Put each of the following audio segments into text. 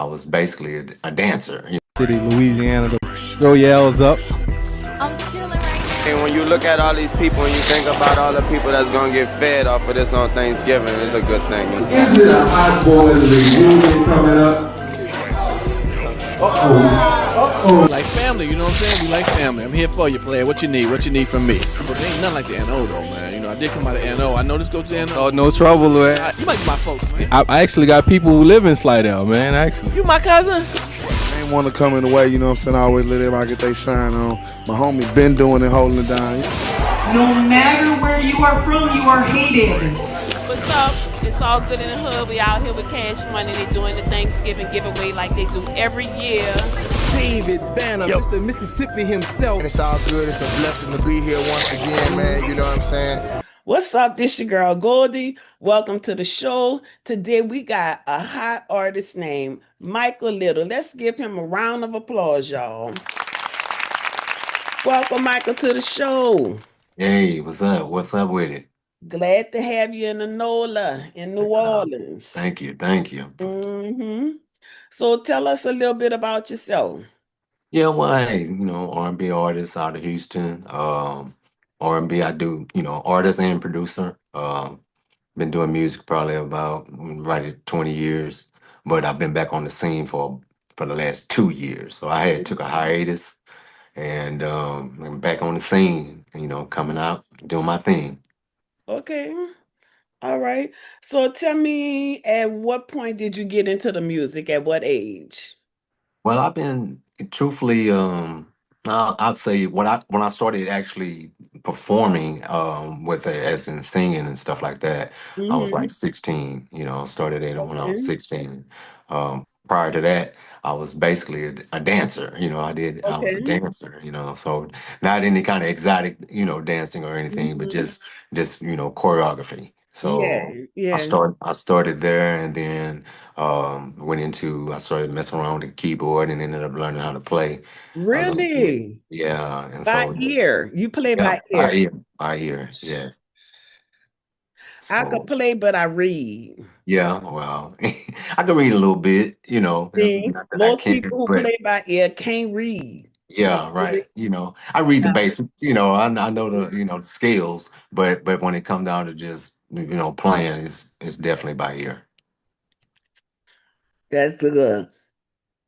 I was basically a dancer. City, Louisiana. Throw your L's up. I'm chilling right And when now. you look at all these people and you think about all the people that's gonna get fed off of this on Thanksgiving, it's a good thing. Is it a hot boys reunion coming up? Uh-oh. Like family, you know what I'm saying? We like family. I'm here for you, player. What you need? What you need from me? But there ain't nothing like the NO though, man. I did come out of NO. I know this goes to NO. Oh, no trouble, man. You might be my folks, man. I actually got people who live in Slidell, man, actually. You my cousin? I ain't want to come in the way, you know what I'm saying? I always let everybody get their shine on. My homie been doing it, holding it down. No matter where you are from, you are hated. What's up? It's all good in the hood. We out here with Cash Money. They doing the Thanksgiving giveaway like they do every year. David Banner, Mr. Mississippi himself. And it's all good. It's a blessing to be here once again, man. You know what I'm saying? What's up? This your girl Goldie. Welcome to the show. Today we got a hot artist named Michael Little. Let's give him a round of applause, y'all. Welcome, Michael, to the show. Hey, what's up? What's up with it? Glad to have you in the NOLA in New Orleans. Thank you, thank you. So tell us a little bit about yourself. Yeah, well, hey, R&B artist out of Houston. R&B, I do, artist and producer. Been doing music probably about right at 20 years, but I've been back on the scene for the last 2 years. So I had took a hiatus, and I'm back on the scene. Coming out, doing my thing. Okay. All right. So tell me, at what point did you get into the music? At what age? Well, I've been truthfully, I'd say when I started actually performing with it, as in singing and stuff like that, I was like 16. I started it when I was Okay. 16. Prior to that, I was basically a dancer. I was a Okay. dancer. So not any kind of exotic, dancing or anything, but just choreography. So Yeah, I yeah. started there, and then I started messing around with the keyboard and ended up learning how to play a little bit. Really? Yeah, and By so ear. You play yeah, by ear. by ear, yes. I could So play, but I read. yeah, well, I can read a little bit. It's See, not that I most can't, people who but play by ear can't read. They yeah, really, right. I read the yeah. basics. I know the scales, but when it comes down to just playing, it's definitely by ear. That's good.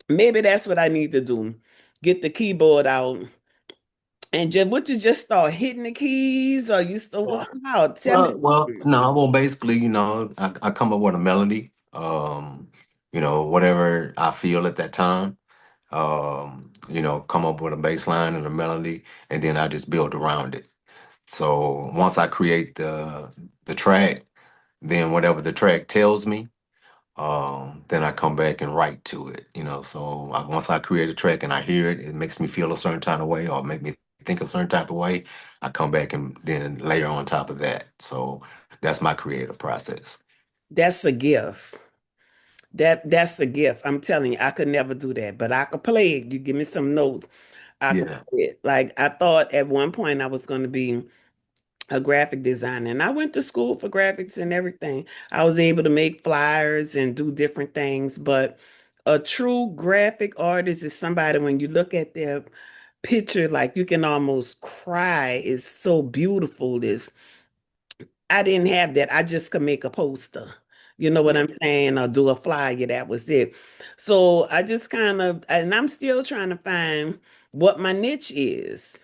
Maybe that's what I need to do. Get the keyboard out and just would you just start hitting the keys or you still how? Tell me. Well, no, well, basically, I come up with a melody, whatever I feel at that time, come up with a bass line and a melody, and then I just build around it. So once I create the track, then whatever the track tells me, then I come back and write to it. So once I create a track and I hear it, it makes me feel a certain kind of way or make me think a certain type of way. I come back and then layer on top of that. So that's my creative process. That's a gift. That's a gift. I'm telling you, I could never do that, but I could play it. You give me some notes, I could Yeah. play it. Like I thought at one point I was going to be a graphic designer, and I went to school for graphics and everything. I was able to make flyers and do different things, but a true graphic artist is somebody when you look at their picture, like you can almost cry. It's so beautiful. This I didn't have that. I just could make a poster. You know what Yeah. I'm saying? Or do a flyer. That was it. So I just kind of, and I'm still trying to find what my niche is.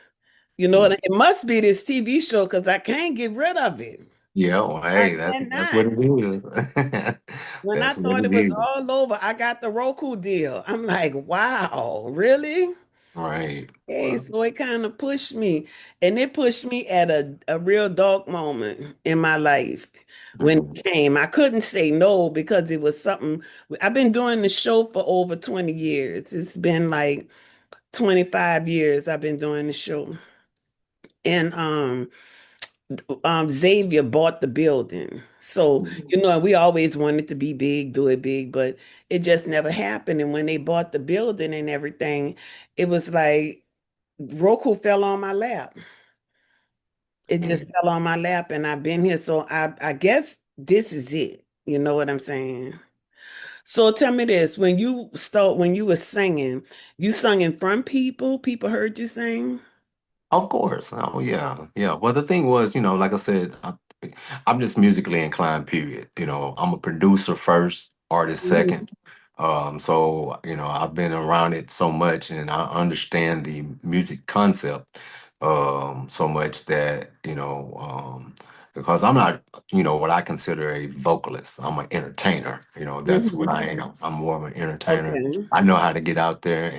You know, Mm. it must be this TV show because I can't get rid of it. Yeah, well, I hey, that's cannot. what it is. When I That's what thought it it was is. all over, I got the Roku deal. I'm like, wow, really? Right. Hey, Well, so it kind of pushed me, and it pushed me at a real dark moment in my life when mhm. it came. I couldn't say no because it was something. I've been doing the show for over 20 years. It's been like 25 years I've been doing the show. And Xavier bought the building. So, Mhm. we always wanted to be big, do it big, but it just never happened. And when they bought the building and everything, it was like Roku fell on my lap. It just And fell on my lap and I've been here. So I guess this is it. You know what I'm saying? So tell me this: when you were singing, you sung in front people. People heard you sing. Of course. Oh yeah, yeah. Well, the thing was, like I said, I'm just musically inclined. Period. I'm a producer first, artist Mhm. second. So I've been around it so much, and I understand the music concept so much that because I'm not what I consider a vocalist. I'm an entertainer. That's what I Mhm. am. I'm more of an entertainer. Okay. I know how to get out there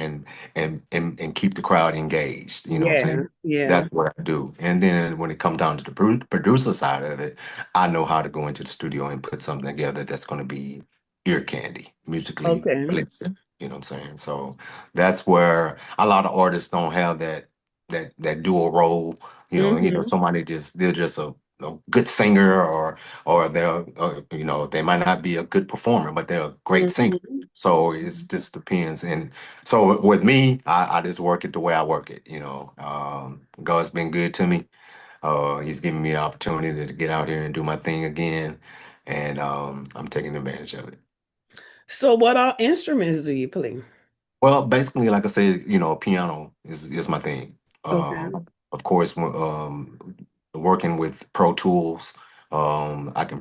and keep the crowd engaged. You know what I'm Yeah. saying? Yeah. That's what I do. And then when it comes down to the producer side of it, I know how to go into the studio and put something together that's going to be ear candy, musically Okay. pleasing. You know what I'm saying? So that's where a lot of artists don't have that dual role. Mhm. Somebody they're just a good singer, or they're they might not be a good performer, but they're a great singer. Mhm. So it just depends. And so with me, I just work it the way I work it. God's been good to me. He's given me the opportunity to get out here and do my thing again, and I'm taking advantage of it. So what all instruments do you play? Well, basically, like I said, piano is my thing. Okay. Of course, working with Pro Tools, I can